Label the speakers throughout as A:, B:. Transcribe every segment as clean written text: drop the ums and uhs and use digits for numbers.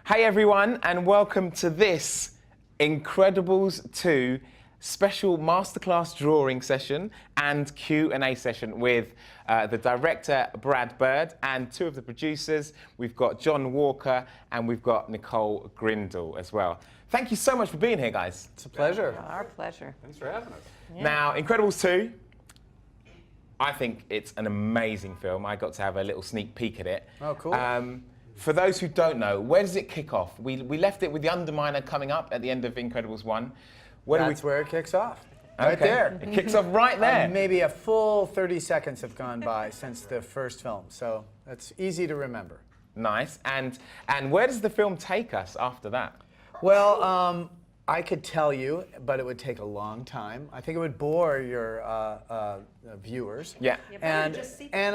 A: Hey everyone, and welcome to this Incredibles 2 special masterclass drawing session and Q&A session with the director, Brad Bird, and two of the producers. We've got John Walker and we've got Nicole Grindle as well. Thank you so much for being here, guys.
B: It's a pleasure.
C: Our pleasure.
B: Thanks for having us.
C: Yeah.
A: Now, Incredibles 2, I think it's an amazing film. I got to have a little sneak peek at it.
B: Oh, cool.
A: For those who don't know, where does it kick off? We left it with the Underminer coming up at the end of Incredibles 1.
B: That's where it kicks off. Right there.
A: It kicks off right there.
B: Maybe a full 30 seconds have gone by since the first film, so that's easy to remember.
A: Nice. And where does the film take us after that?
B: Well, I could tell you, but it would take a long time. I think it would bore your viewers.
A: Yeah.
B: And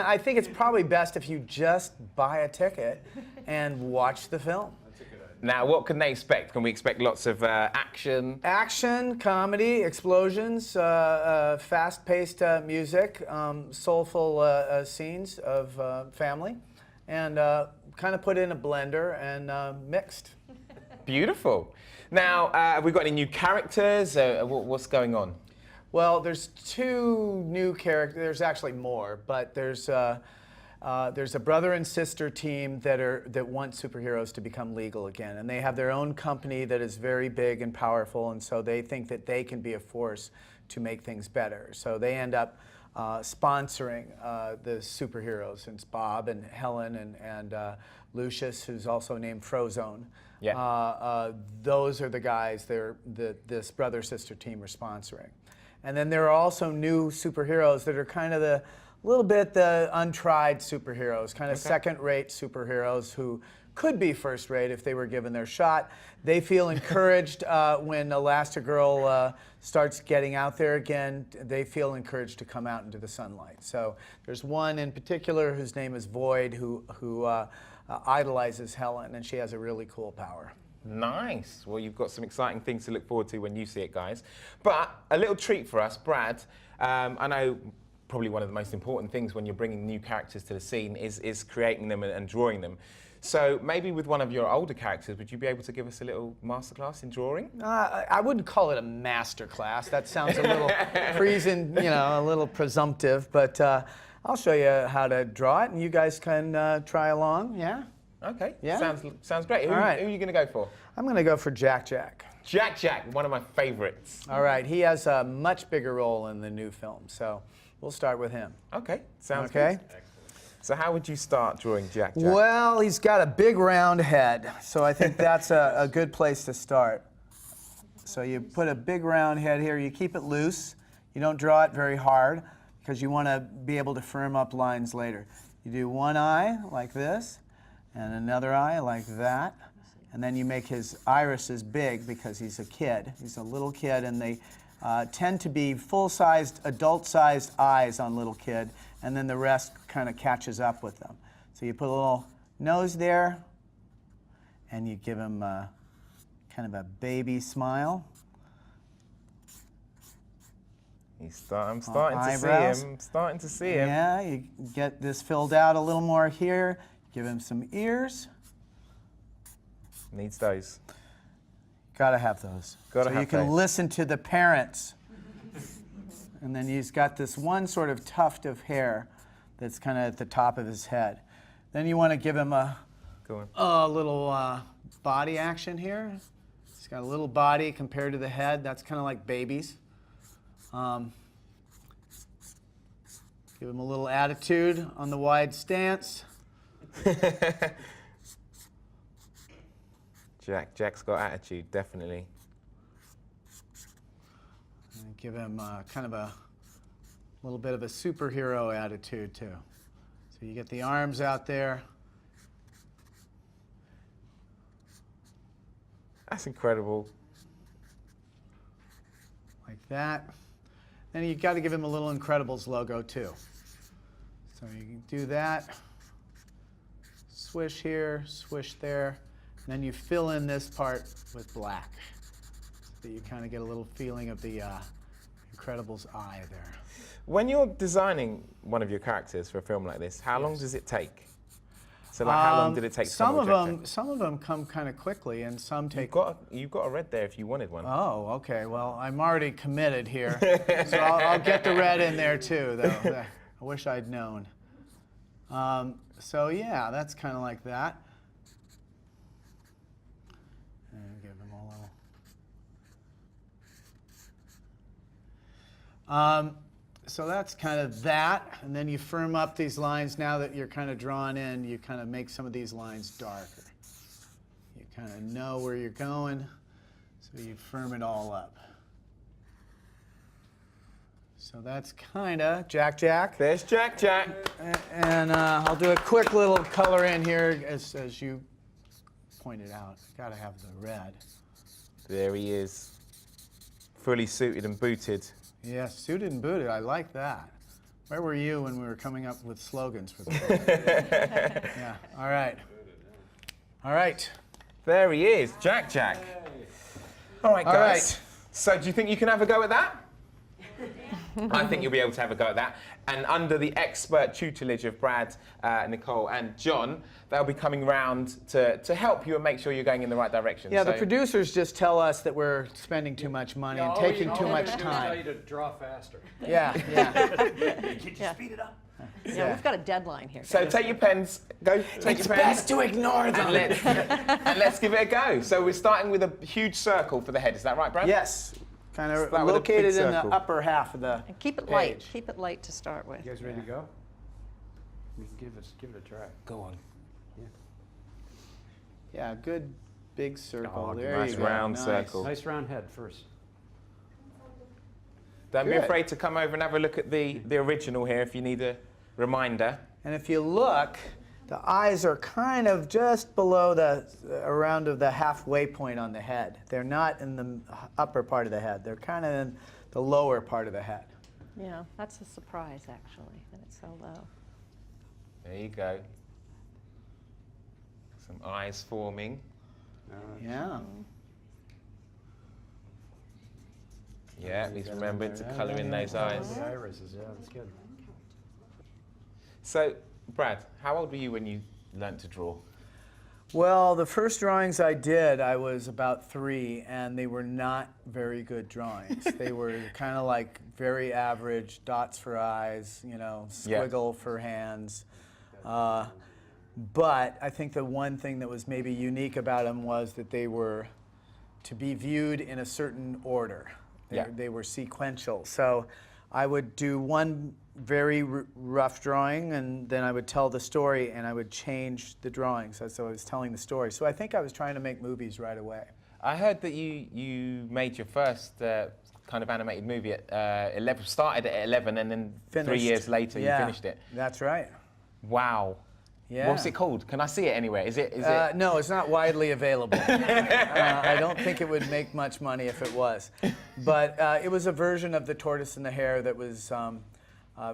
B: I think it's probably best if you just buy a ticket and watch the film.
A: Now, what can they expect? Can we expect lots of action?
B: Action, comedy, explosions, fast-paced music, soulful scenes of family, and kind of put in a blender and mixed.
A: Beautiful. Now, have we got any new characters? What's going on?
B: Well, there's two new characters. There's actually more, but there's a brother and sister team that want superheroes to become legal again, and they have their own company that is very big and powerful, and so they think that they can be a force to make things better. So they end up sponsoring the superheroes. It's Bob and Helen and Lucius, who's also named Frozone.
A: Yeah.
B: Those are the guys this brother-sister team are sponsoring. And then there are also new superheroes that are kind of the untried superheroes, kind of second-rate superheroes who could be first-rate if they were given their shot. They feel encouraged when Elastigirl starts getting out there again. They feel encouraged to come out into the sunlight. So there's one in particular whose name is Void, who idolizes Helen, and she has a really cool power.
A: Nice. Well, you've got some exciting things to look forward to when you see it, guys. But a little treat for us, Brad. I know probably one of the most important things when you're bringing new characters to the scene is creating them and drawing them. So maybe with one of your older characters, would you be able to give us a little masterclass in drawing?
B: I wouldn't call it a masterclass. That sounds a little a little presumptive, but I'll show you how to draw it, and you guys can try along. Yeah.
A: Okay.
B: Yeah.
A: Sounds great. Who are you going to go for?
B: I'm going to go for Jack.
A: Jack, one of my favorites.
B: All right. He has a much bigger role in the new film, so we'll start with him.
A: Okay. Sounds good. So how would you start drawing Jack?
B: Well, he's got a big round head, so I think that's a good place to start. So you put a big round head here. You keep it loose. You don't draw it very hard because you want to be able to firm up lines later. You do one eye like this and another eye like that, and then you make his irises big because he's a kid. He's a little kid, and they tend to be full-sized, adult-sized eyes on little kid, and then the rest kind of catches up with them. So you put a little nose there, and you give him kind of a baby smile.
A: I'm starting to see him.
B: Yeah, you get this filled out a little more here. Give him some ears.
A: Needs those.
B: Gotta have those. So you can listen to the parents. And then he's got this one sort of tuft of hair that's kind of at the top of his head. Then you want to give him a little body action here. He's got a little body compared to the head. That's kind of like babies. Give him a little attitude on the wide stance.
A: Jack's got attitude, definitely.
B: And give him kind of a little bit of a superhero attitude too. So you get the arms out there.
A: That's incredible.
B: Like that. Then you've got to give him a little Incredibles logo too. So you can do that. Swish here, swish there. And then you fill in this part with black. So you kind of get a little feeling of the Incredibles eye there.
A: When you're designing one of your characters for a film like this, how long does it take So like, how long did it take?
B: Some of them come kind of quickly, and some take.
A: You've got a red there if you wanted one.
B: Oh, okay. Well, I'm already committed here, so I'll get the red in there too. Though I wish I'd known. So yeah, that's kind of like that. And give them a little. So that's kind of that, and then you firm up these lines. Now that you're kind of drawn in, you kind of make some of these lines darker. You kind of know where you're going, so you firm it all up. So that's kind of Jack.
A: There's Jack.
B: And I'll do a quick little color in here, as you pointed out. Got to have the red.
A: There he is, fully suited and booted.
B: Yeah, suited and booted. I like that. Where were you when we were coming up with slogans for the book? Yeah. All right.
A: There he is, Jack. All right, guys.
B: All right.
A: So do you think you can have a go at that? I think you'll be able to have a go at that. And under the expert tutelage of Brad, Nicole, and John, they'll be coming round to help you and make sure you're going in the right direction.
B: Yeah, the producers just tell us that we're spending too much money and taking too much time.
C: Tell you to draw faster.
B: Yeah.
C: Can you speed it up?
D: Yeah, we've got a deadline here.
A: So take your pens, take your pens.
B: It's best to ignore them.
A: And let's give it a go. So we're starting with a huge circle for the head. Is that right, Brad?
B: Yes. Kind of
A: Start with a big
B: located in the
A: circle.
B: upper half of the
D: And keep it
B: page.
D: light. Keep it light to start with.
C: You guys ready to go? Give it a try.
A: Go on.
B: Yeah, good big circle.
C: Oh,
B: there
A: nice
B: you go.
A: round circle.
C: Nice round head first.
A: Don't be
B: Good.
A: afraid to come over and have a look at the original here if you need a reminder.
B: And if you look, the eyes are kind of just below around the halfway point on the head. They're not in the upper part of the head. They're kind of in the lower part of the head.
D: Yeah, that's a surprise, actually, that it's so low.
A: There you go. Some eyes forming.
B: Yeah.
A: Yeah, he's remembered to colour in those eyes.
C: The irises, yeah, that's good.
A: So, Brad, how old were you when you learnt to draw?
B: Well, the first drawings I did, I was about 3, and they were not very good drawings. They were kind of like very average, dots for eyes, squiggle for hands. But I think the one thing that was maybe unique about them was that they were to be viewed in a certain order. They were sequential. So I would do one very rough drawing, and then I would tell the story, and I would change the drawings as I was telling the story. So I think I was trying to make movies right away.
A: I heard that you made your first kind of animated movie at 11, started at 11, and then
B: Finished.
A: 3 years later you finished it.
B: That's right.
A: Wow.
B: Yeah.
A: What's it called? Can I see it anywhere? Is it?
B: No, it's not widely available. I don't think it would make much money if it was. But it was a version of The Tortoise and the Hare that was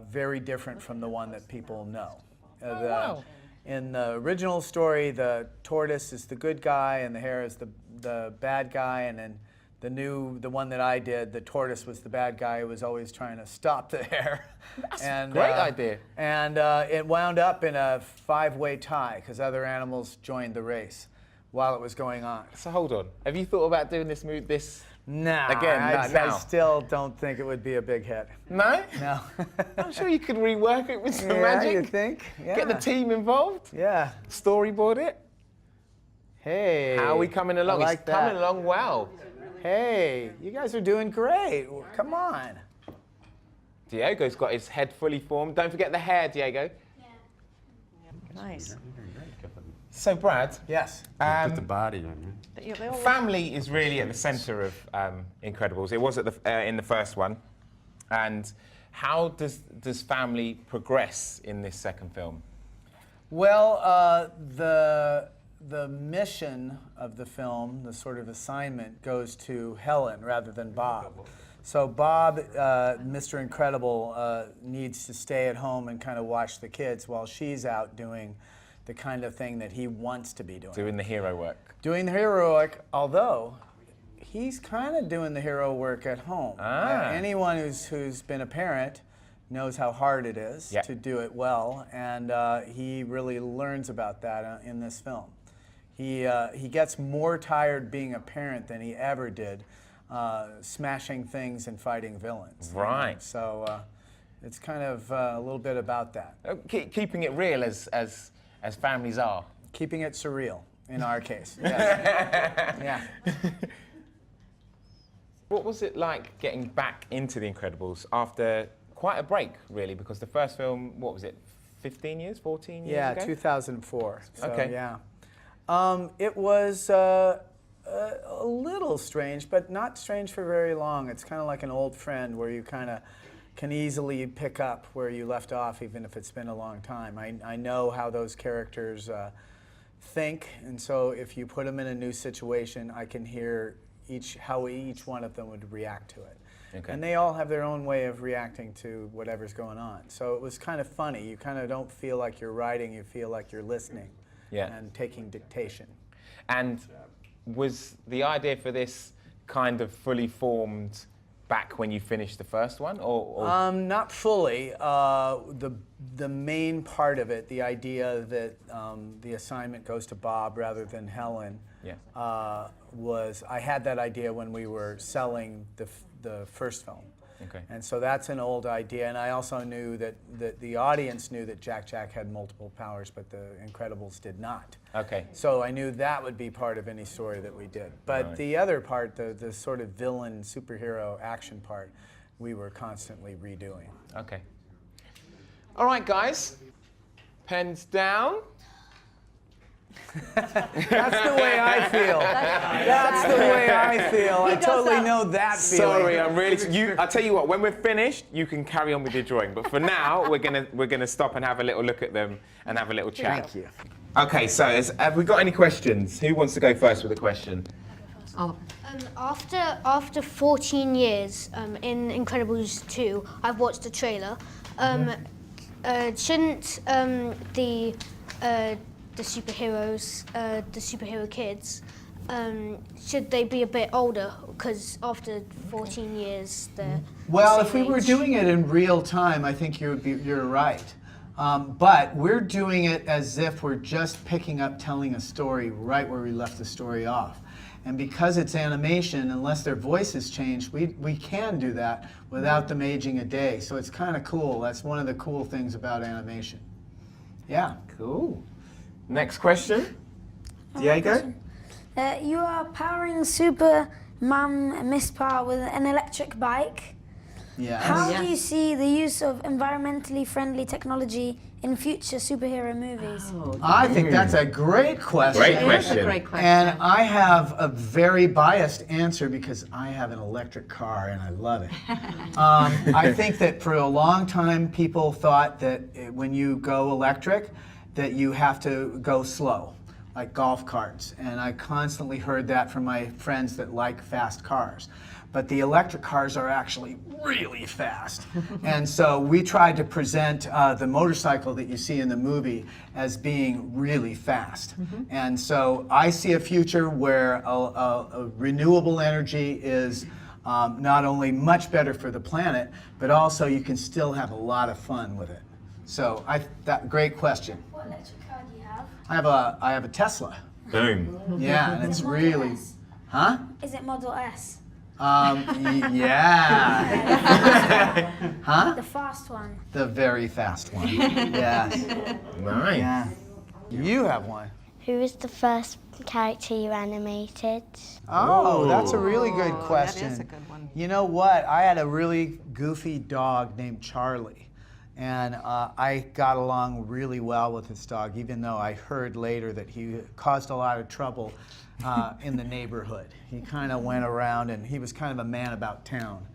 B: very different from the one that people know.
A: Wow.
B: In the original story, the tortoise is the good guy and the hare is the bad guy, and then the one that I did, the tortoise was the bad guy who was always trying to stop the hare.
A: That's a great idea.
B: And it wound up in a 5-way tie because other animals joined the race while it was going on.
A: So hold on. Have you thought about doing this movie?
B: No,
A: Again,
B: I
A: now.
B: still don't think it would be a big hit.
A: No?
B: No.
A: I'm sure you could rework it with some
B: Yeah,
A: magic.
B: you think? Yeah.
A: Get the team involved.
B: Yeah.
A: Storyboard it.
B: Hey.
A: How are we coming along?
B: I like
A: It's coming along well.
B: Hey, you guys are doing great. Come on.
A: Diego's got his head fully formed. Don't forget the hair, Diego.
D: Nice.
A: So, Brad,
B: Yes.
C: Put the body on you.
D: But, yeah, they all
A: family is really at the centre of Incredibles. It was at in the first one. And how does family progress in this second film?
B: Well, the mission of the film, the sort of assignment, goes to Helen rather than Bob. So Bob, Mr. Incredible, needs to stay at home and kind of watch the kids while she's out doing the kind of thing that he wants to be doing.
A: Doing the hero work.
B: Doing the hero work, although he's kind of doing the hero work at home.
A: Ah.
B: Anyone who's been a parent knows how hard it is
A: Yeah.
B: to do it well, and he really learns about that in this film. He gets more tired being a parent than he ever did smashing things and fighting villains.
A: Right.
B: So it's kind of a little bit about that.
A: Keeping it real as families are.
B: Keeping it surreal, in our case. Yes. Yeah.
A: What was it like getting back into The Incredibles after quite a break, really? Because the first film, what was it, 15 years, 14 years
B: Yeah,
A: ago?
B: 2004. So,
A: Okay.
B: Yeah. It was a little strange, but not strange for very long. It's kind of like an old friend where you kind of can easily pick up where you left off, even if it's been a long time. I know how those characters think, and so if you put them in a new situation, I can hear how each one of them would react to it.
A: Okay.
B: And they all have their own way of reacting to whatever's going on. So it was kind of funny. You kind of don't feel like you're writing, you feel like you're listening and taking dictation.
A: And was the idea for this kind of fully formed back when you finished the first one, or?
B: Not fully. The main part of it, the idea that the assignment goes to Bob rather than Helen, was I had that idea when we were selling the first film.
A: Okay.
B: And so that's an old idea, and I also knew that the audience knew that Jack had multiple powers, but the Incredibles did not.
A: Okay.
B: So I knew that would be part of any story that we did. But the other part, the sort of villain, superhero action part, we were constantly redoing.
A: Okay. All right, guys. Pens down.
B: That's the way I feel. That's the way I feel. I totally know that feeling.
A: Sorry, I'm really. I'll tell you what. When we're finished, you can carry on with your drawing. But for now, we're gonna stop and have a little look at them and have a little chat.
B: Thank you.
A: Okay. So, have we got any questions? Who wants to go first with a question?
E: After 14 years in Incredibles 2, I've watched the trailer. Shouldn't the superheroes, the superhero kids, should they be a bit older? Because after 14 years, they're
B: Well,
E: the
B: if we
E: same
B: were
E: age.
B: doing it in real time, I think you're right. But we're doing it as if we're just picking up telling a story right where we left the story off. And because it's animation, unless their voices change, we can do that without them aging a day. So it's kind of cool. That's one of the cool things about animation. Yeah.
A: Cool. Next question. Diego?
F: You are powering Superman Miss Power with an electric bike.
B: Yeah.
F: How do you see the use of environmentally friendly technology in future superhero movies?
B: I think that's a great question.
A: Great
D: That's a
A: question.
D: great question.
B: And I have a very biased answer because I have an electric car and I love it. I think that for a long time people thought that when you go electric that you have to go slow, like golf carts. And I constantly heard that from my friends that like fast cars. But the electric cars are actually really fast. And so we tried to present the motorcycle that you see in the movie as being really fast. And so I see a future where a renewable energy is not only much better for the planet, but also you can still have a lot of fun with it. So great question.
F: What electric car do you have?
B: I have a Tesla.
A: Boom.
B: Yeah, and it's really, huh?
F: Is it Model S?
B: Yeah. Huh?
F: The fast one.
B: The very fast one. Yes.
A: Nice.
B: Yeah. You have one.
G: Who was the first character you animated?
B: Oh, that's a really good
D: Oh,
B: question.
D: that is a good one.
B: You know what? I had a really goofy dog named Charlie. And I got along really well with this dog, even though I heard later that he caused a lot of trouble in the neighborhood. He kind of went around, and he was kind of a man about town.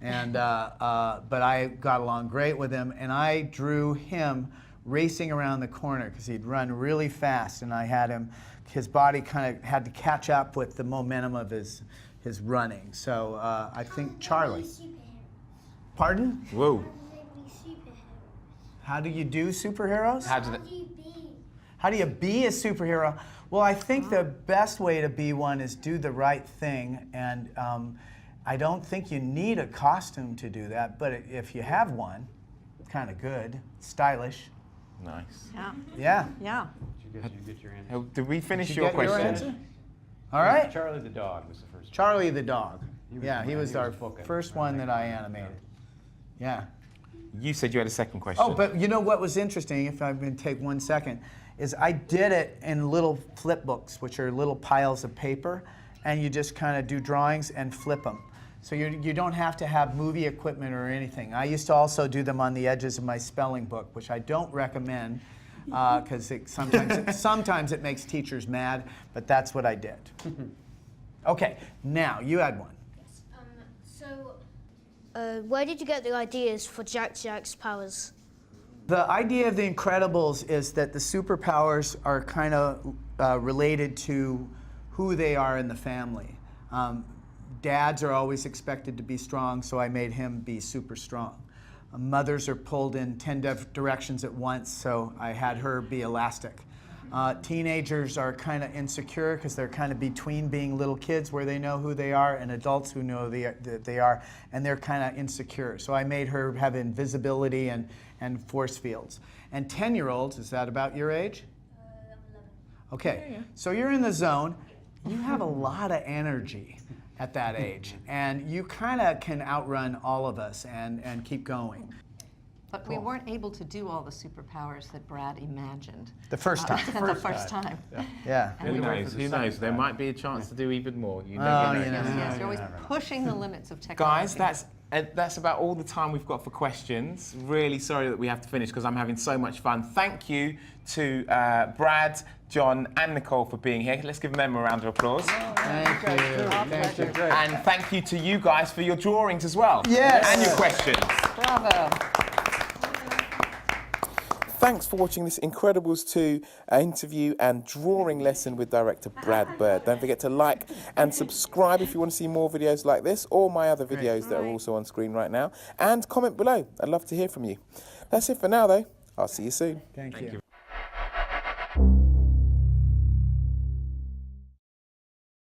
B: And but I got along great with him, and I drew him racing around the corner because he'd run really fast, and I had him. His body kind of had to catch up with the momentum of his running. So I think Charlie. Pardon?
A: Whoa.
B: How do you do superheroes?
A: How did it?
B: How do you be a superhero? Well, I think the best way to be one is do the right thing, and I don't think you need a costume to do that, but if you have one, kind of good, stylish.
A: Nice.
D: Yeah.
B: Yeah.
D: Yeah.
C: Did you get your answer?
A: Did we finish
B: Did
A: your
B: you get
A: question?
B: your answer? All right.
C: Charlie the dog was the first one.
B: Charlie the dog.
C: He was
B: Yeah,
C: the
B: he
C: one-
B: was
C: he
B: our
C: was booking.
B: first one that I animated. Yeah.
A: You said you had a second question.
B: Oh, but you know what was interesting, if I can take 1 second, is I did it in little flip books, which are little piles of paper, and you just kind of do drawings and flip them. So you don't have to have movie equipment or anything. I used to also do them on the edges of my spelling book, which I don't recommend because sometimes it makes teachers mad, but that's what I did. Okay, now you had one.
E: Where did you get the ideas for Jack's powers?
B: The idea of the Incredibles is that the superpowers are kind of related to who they are in the family. Dads are always expected to be strong, so I made him be super strong. Mothers are pulled in 10 directions at once, so I had her be elastic. Teenagers are kind of insecure because they're kind of between being little kids where they know who they are and adults who know that they are, and they're kind of insecure. So I made her have invisibility and force fields. And 10-year-olds, is that about your age?
E: I'm 11.
B: Okay, so you're in the zone. You have a lot of energy at that age, and you kind of can outrun all of us and keep going.
D: But we weren't able to do all the superpowers that Brad imagined.
B: The first time.
D: The first time.
B: Yeah.
A: Who knows? Who knows? There might be a chance to do even more. You
B: Oh,
A: never know.
B: you know.
D: Yes, you're always pushing the limits of
A: Guys,
D: technology.
A: that's about all the time we've got for questions. Really sorry that we have to finish because I'm having so much fun. Thank you to Brad, John, and Nicole for being here. Let's give them a round of applause.
B: Thank you. Thank you.
A: And thank you to you guys for your drawings as well.
B: Yes.
A: And your questions.
D: Bravo.
A: Thanks for watching this Incredibles 2 interview and drawing lesson with director Brad Bird. Don't forget to like and subscribe if you want to see more videos like this or my other videos that are also on screen right now. And comment below. I'd love to hear from you. That's it for now, though. I'll see you soon.
B: Thank you.